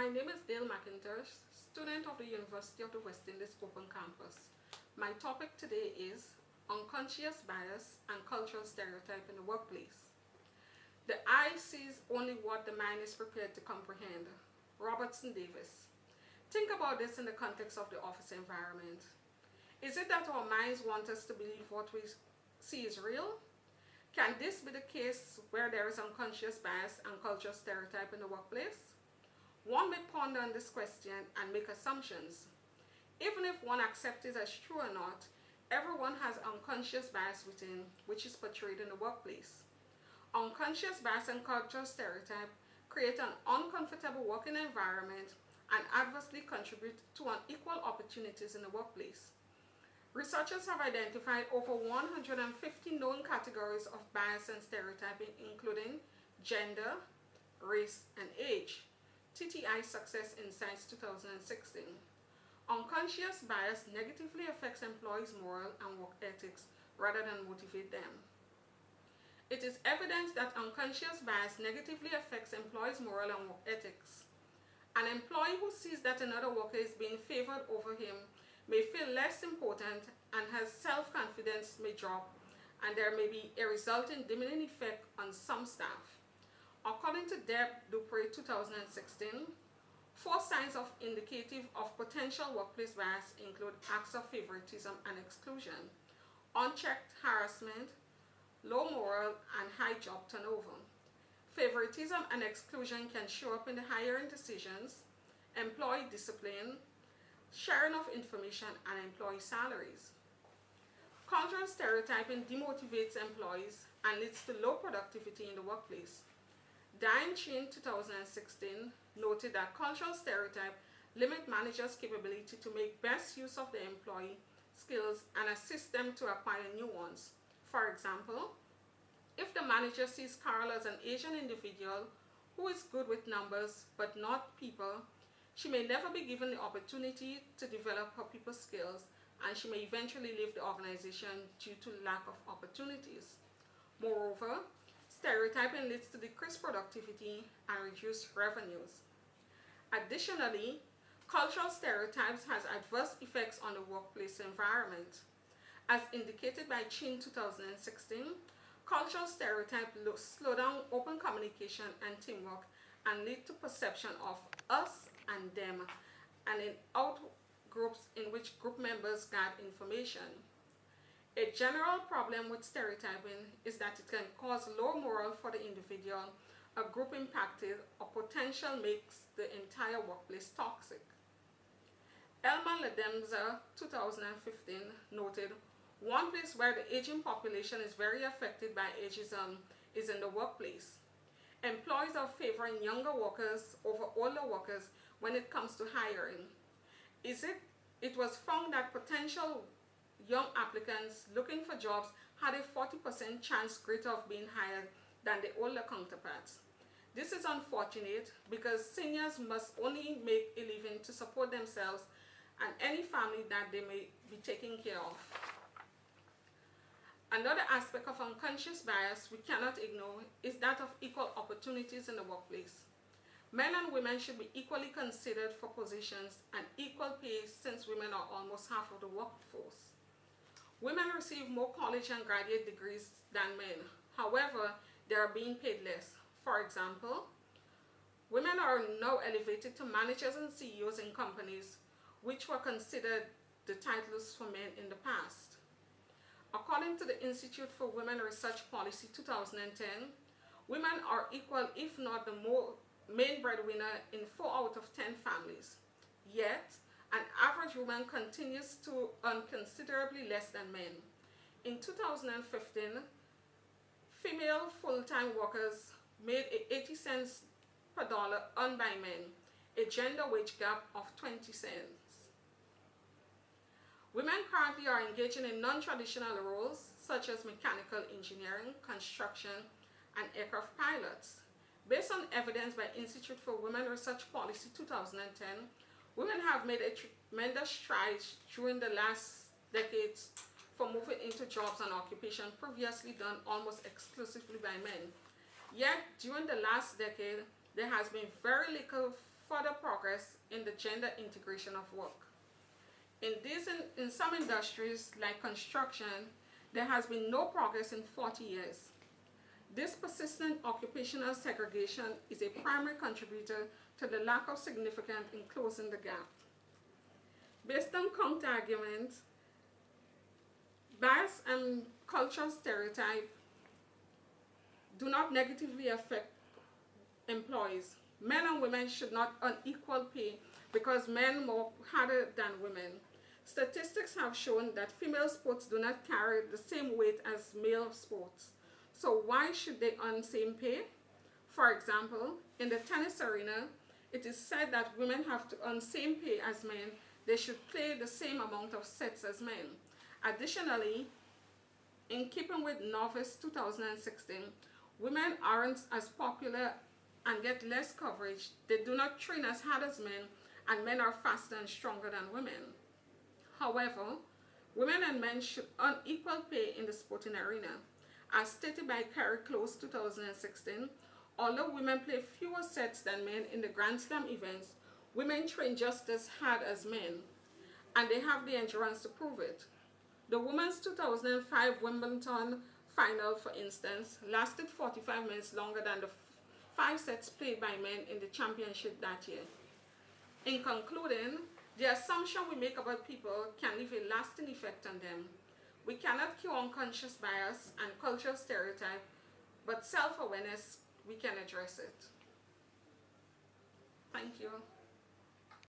My name is Intosh, student of the University of the West Indies Open Campus. My topic today is unconscious bias and cultural stereotype in the workplace. The eye sees only what the mind is prepared to comprehend. Robertson Davis. Think about this in the context of the office environment. Is it that our minds want us to believe what we see is real? Can this be the case where there is unconscious bias and cultural stereotype in the workplace? One may ponder on this question and make assumptions. Even if one accepts it as true or not, everyone has unconscious bias within, which is portrayed in the workplace. Unconscious bias and cultural stereotype create an uncomfortable working environment and adversely contribute to unequal opportunities in the workplace. Researchers have identified over 150 known categories of bias and stereotyping, including gender, race, and age. TTI Success Insights 2016. Unconscious bias negatively affects employees' moral and work ethics rather than motivate them. It is evident that unconscious bias negatively affects employees' moral and work ethics. An employee who sees that another worker is being favored over him may feel less important, and his self-confidence may drop, and there may be a resulting diminishing effect on some staff. According to Deb Dupree 2016, 4 signs of indicative of potential workplace bias include acts of favoritism and exclusion, unchecked harassment, low moral, and high job turnover. Favoritism and exclusion can show up in the hiring decisions, employee discipline, sharing of information, and employee salaries. Cultural stereotyping demotivates employees and leads to low productivity in the workplace. Diane Chin 2016 noted that cultural stereotype limit managers' capability to make best use of the employee skills and assist them to acquire new ones. For example, if the manager sees Carol as an Asian individual who is good with numbers but not people, she may never be given the opportunity to develop her people skills, and she may eventually leave the organization due to lack of opportunities. Moreover, stereotyping leads to decreased productivity and reduced revenues. Additionally, cultural stereotypes has adverse effects on the workplace environment. As indicated by Chin 2016, cultural stereotypes slow down open communication and teamwork and lead to perception of us and them, and in out groups in which group members guard information. A general problem with stereotyping is that it can cause low morale for the individual, a group impacted, or potential makes the entire workplace toxic. Elman Ledemza 2015 noted, one place where the aging population is very affected by ageism is in the workplace. Employees are favoring younger workers over older workers when it comes to hiring. It was found that potential young applicants looking for jobs had a 40% chance greater of being hired than the older counterparts. This is unfortunate because seniors must only make a living to support themselves and any family that they may be taking care of. Another aspect of unconscious bias we cannot ignore is that of equal opportunities in the workplace. Men and women should be equally considered for positions and equal pay, since women are almost half of the workforce. Women receive more college and graduate degrees than men. However, they are being paid less. For example, women are now elevated to managers and CEOs in companies which were considered the titles for men in the past. According to the Institute for Women Research Policy 2010, women are equal, if not the main breadwinner, in 4 out of 10 families. Yet, an average woman continues to earn considerably less than men. In 2015, female full-time workers made 80 cents per dollar earned by men, a gender wage gap of 20 cents. Women currently are engaging in non-traditional roles such as mechanical engineering, construction, and aircraft pilots. Based on evidence by Institute for Women Research Policy 2010, women have made a tremendous stride during the last decades for moving into jobs and occupations previously done almost exclusively by men. Yet, during the last decade, there has been very little further progress in the gender integration of work. In some industries, like construction, there has been no progress in 40 years. This persistent occupational segregation is a primary contributor to the lack of significance in closing the gap. Based on counter-arguments, bias and cultural stereotype do not negatively affect employees. Men and women should not earn equal pay because men work harder than women. Statistics have shown that female sports do not carry the same weight as male sports. So why should they earn same pay? For example, in the tennis arena, it is said that women have to earn same pay as men. They should play the same amount of sets as men. Additionally, in keeping with Novice 2016, women aren't as popular and get less coverage. They do not train as hard as men, and men are faster and stronger than women. However, women and men should earn equal pay in the sporting arena. As stated by Kerry Close 2016, although women play fewer sets than men in the Grand Slam events, women train just as hard as men, and they have the endurance to prove it. The women's 2005 Wimbledon final, for instance, lasted 45 minutes longer than the 5 sets played by men in the championship that year. In concluding, the assumption we make about people can leave a lasting effect on them. We cannot cure unconscious bias and cultural stereotype, but self-awareness, we can address it. Thank you.